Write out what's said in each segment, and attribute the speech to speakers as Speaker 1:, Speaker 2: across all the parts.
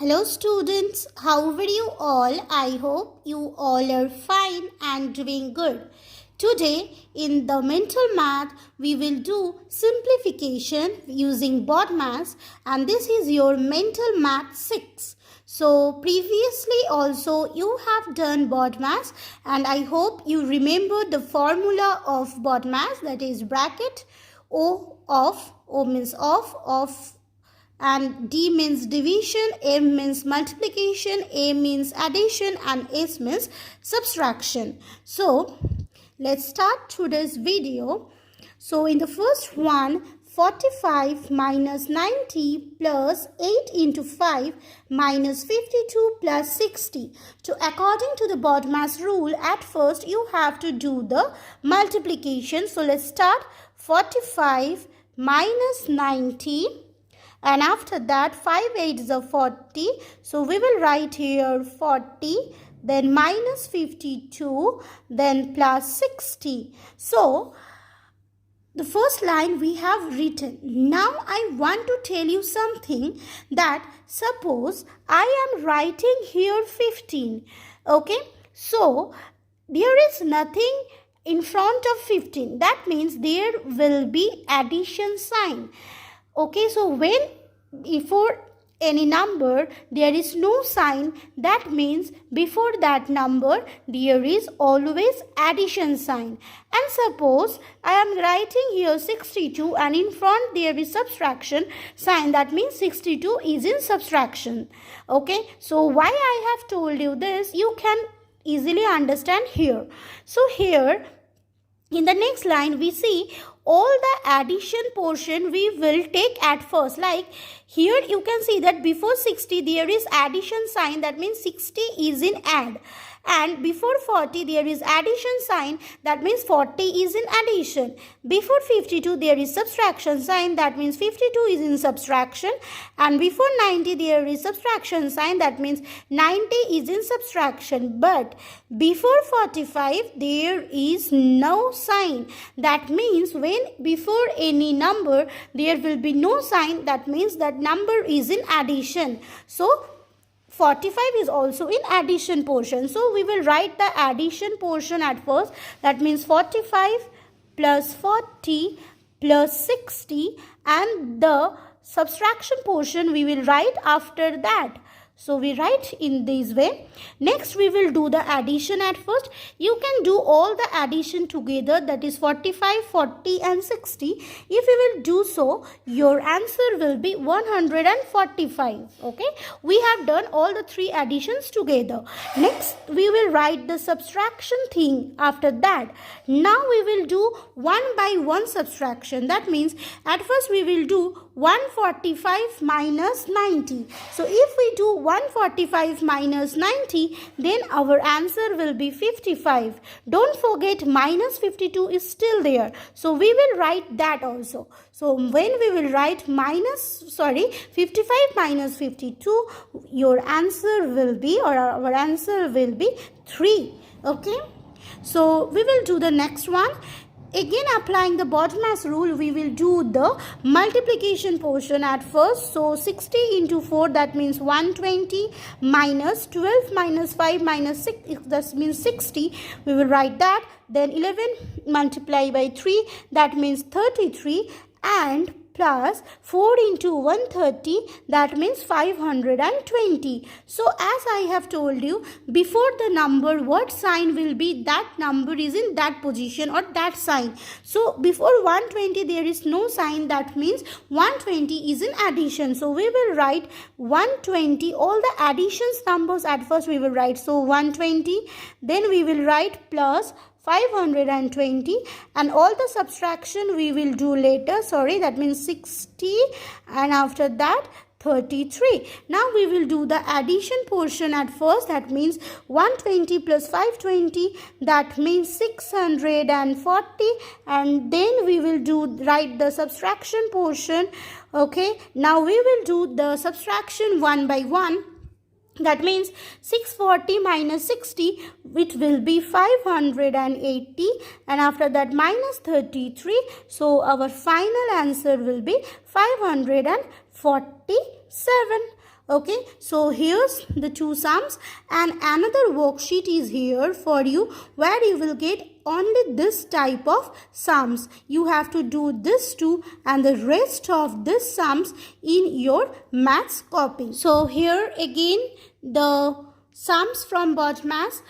Speaker 1: Hello students, how are you all? I hope you all are fine and doing good. Today in the mental math we will do simplification using BODMAS and this is your mental math 6. So previously also you have done BODMAS and I hope you remember the formula of BODMAS, that is bracket O means of, and D means division, M means multiplication, A means addition and S means subtraction. So let's start today's video. So in the first one, 45 minus 90 plus 8 into 5 minus 52 plus 60. So according to the BODMAS rule, at first you have to do the multiplication. So let's start. 45 minus 90, and after that 5 8s are 40. So we will write here 40, then minus 52, then plus 60. So the first line we have written. Now I want to tell you something, that suppose I am writing here 15. Okay, so there is nothing in front of 15. That means there will be addition sign. Okay, so when before any number there is no sign, that means before that number there is always addition sign. And suppose I am writing here 62 and in front there is subtraction sign, that means 62 is in subtraction. Okay, so why I have told you this, you can easily understand here. So here in the next line we see all the addition portion we will take at first. Like here you can see that before 60 there is addition sign, that means 60 is in add, and before 40 there is addition sign, that means 40 is in addition. Before 52 there is subtraction sign, that means 52 is in subtraction, and before 90 there is subtraction sign, that means 90 is in subtraction. But before 45 there is no sign, that means when before any number there will be no sign, that means that number is in addition. So 45 is also in addition portion. So we will write the addition portion at first. That means 45 plus 40 plus 60, and the subtraction portion we will write after that. So we write in this way. Next we will do the addition at first. You can do all the addition together, that is 45, 40 and 60. If you will do so, your answer will be 145. Okay, we have done all the three additions together. Next we will write the subtraction thing after that. Now we will do one by one subtraction. That means at first we will do 145 minus 90. So if we do 145 minus 90, then our answer will be 55. Don't forget minus 52 is still there. So we will write that also. So when we will write 55 minus 52, your answer will be, or our answer will be 3. Okay. So we will do the next one. Again applying the BODMAS rule, we will do the multiplication portion at first. So 60 into 4, that means 120, minus 12 minus 5 minus 6, that means 60. We will write that. Then 11 multiplied by 3, that means 33, and plus 4 into 130, that means 520. So as I have told you, before the number what sign will be, that number is in that position or that sign. So before 120 there is no sign, that means 120 is in addition. So we will write 120, all the additions numbers at first we will write. So 120, then we will write plus 520, and all the subtraction we will do later. That means 60, and after that 33. Now we will do the addition portion at first. That means 120 plus 520, that means 640, and then we will write the subtraction portion. Okay, now we will do the subtraction one by one. That means 640 minus 60, it will be 580, and after that minus 33. So our final answer will be 547. Okay, so here's the two sums, and another worksheet is here for you where you will get only this type of sums. You have to do this too and the rest of this sums in your maths copy. So here again the sums from BODMAS,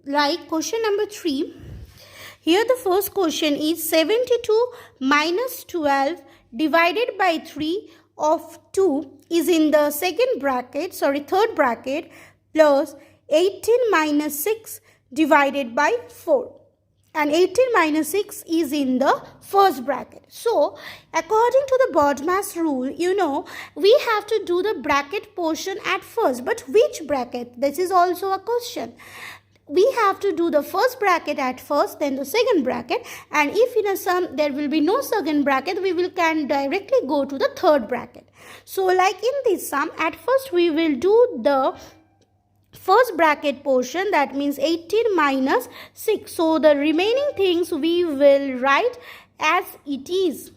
Speaker 1: like question number 3. Here the first question is 72 minus 12 divided by 3 of 2 is in the third bracket plus 18 minus 6 divided by 4. And 18 minus 6 is in the first bracket. So, according to the BODMAS rule, we have to do the bracket portion at first. But which bracket? This is also a question. We have to do the first bracket at first, then the second bracket, and if in a sum there will be no second bracket, we can directly go to the third bracket. So like in this sum, at first we will do the first bracket portion, that means 18 minus 6. So the remaining things we will write as it is.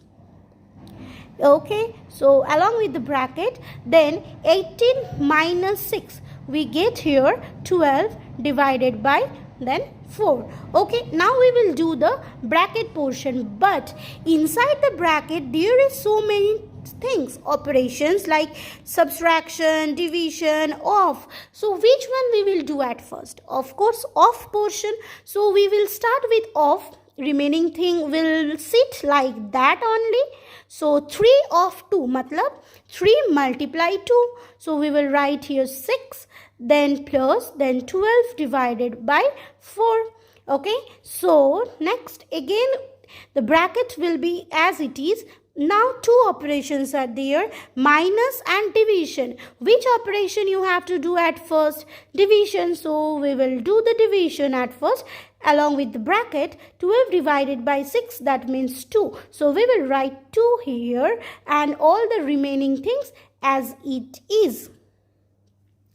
Speaker 1: Okay, so along with the bracket, then 18 minus 6, we get here 12 divided by then 4. Okay, now we will do the bracket portion, but inside the bracket there is so many things, operations like subtraction, division, off. So which one we will do at first? Of course off portion. So we will start with off. Remaining thing will sit like that only. So 3 of 2 matlab 3 multiply 2. So we will write here 6, then plus, then 12 divided by 4. Okay, so next again the bracket will be as it is. Now two operations are there, minus and division. Which operation you have to do at first? Division. So we will do the division at first. Along with the bracket, 12 divided by 6, that means 2. So we will write 2 here and all the remaining things as it is.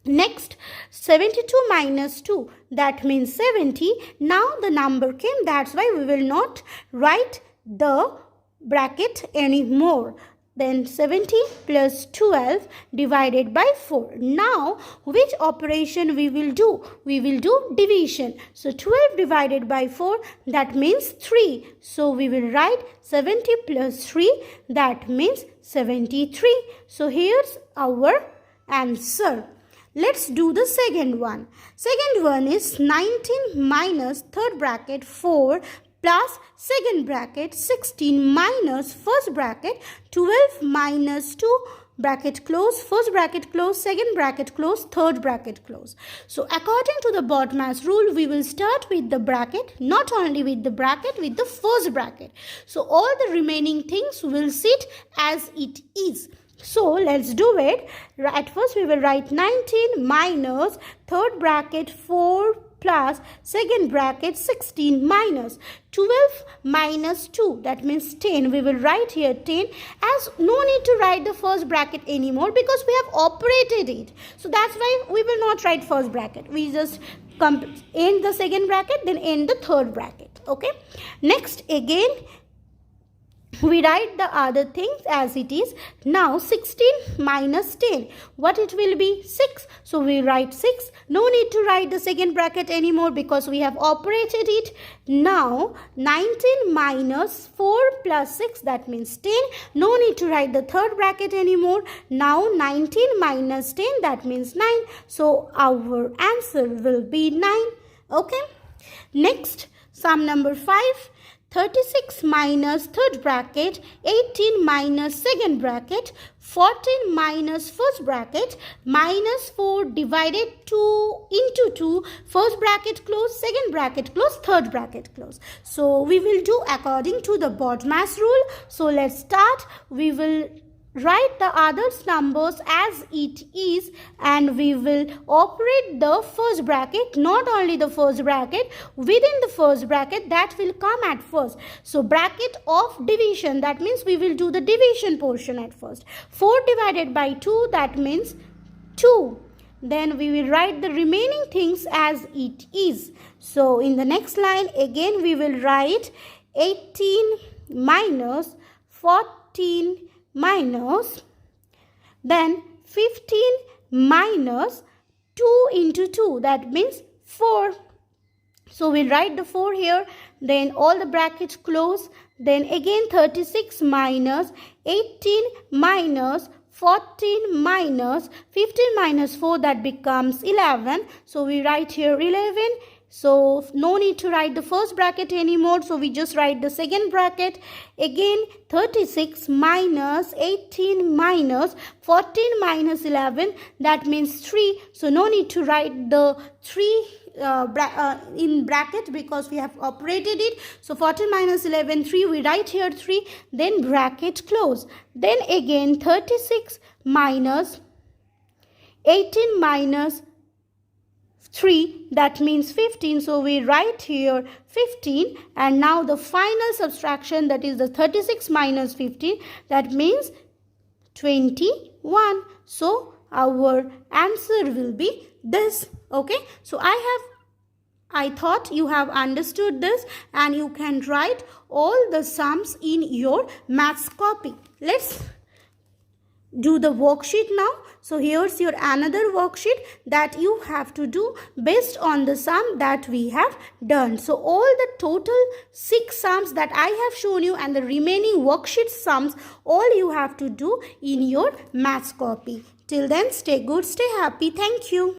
Speaker 1: Next, 72 minus 2, that means 70. Now the number came, that's why we will not write the bracket anymore. Then 70 plus 12 divided by 4. Now, which operation we will do? We will do division. So, 12 divided by 4, that means 3. So, we will write 70 plus 3, that means 73. So, here's our answer. Let's do the second one. Second one is 19 minus third bracket 4 plus second bracket 16 minus first bracket 12 minus 2 bracket close, first bracket close, second bracket close, third bracket close. So according to the BODMAS rule, we will start with the bracket, not only with the bracket, with the first bracket. So all the remaining things will sit as it is. So let's do it. At first we will write 19 minus third bracket 4 plus second bracket 16 minus 12 minus 2, that means 10. We will write here 10, as no need to write the first bracket anymore because we have operated it. So that's why we will not write first bracket. We just end the second bracket, then end the third bracket. Okay. Next again we write the other things as it is. Now 16 minus 10, what it will be? 6. So we write 6. No need to write the second bracket anymore because we have operated it. Now 19 minus 4 plus 6, that means 10. No need to write the third bracket anymore. Now 19 minus 10, that means 9. So our answer will be 9. Okay. Next, sum number 5. 36 minus third bracket, 18 minus second bracket, 14 minus first bracket, minus 4 divided 2 into 2, first bracket close, second bracket close, third bracket close. So we will do according to the BODMAS rule. So let's start. We will write the others numbers as it is and we will operate the first bracket, not only the first bracket, within the first bracket that will come at first. So bracket of division, that means we will do the division portion at first. 4 divided by 2, that means 2. Then we will write the remaining things as it is. So in the next line again we will write 18 minus 14 minus, then 15 minus 2 into 2, that means 4. So we'll write the 4 here, then all the brackets close, then again 36 minus 18 minus 14 minus 15 minus 4, that becomes 11. So we write here 11. So no need to write the first bracket anymore. So we just write the second bracket. Again 36 minus 18 minus 14 minus 11, that means 3. So no need to write the 3 in bracket because we have operated it. So 14 minus 11, 3. We write here 3. Then bracket close. Then again 36 minus 18 minus 3, that means 15. So we write here 15, and now the final subtraction, that is the 36 minus 15, that means 21. So our answer will be this. Okay, so I thought you have understood this and you can write all the sums in your maths copy. Let's do the worksheet now. So here's your another worksheet that you have to do based on the sum that we have done. So all the total 6 sums that I have shown you and the remaining worksheet sums, all you have to do in your maths copy. Till then, stay good, stay happy. Thank you.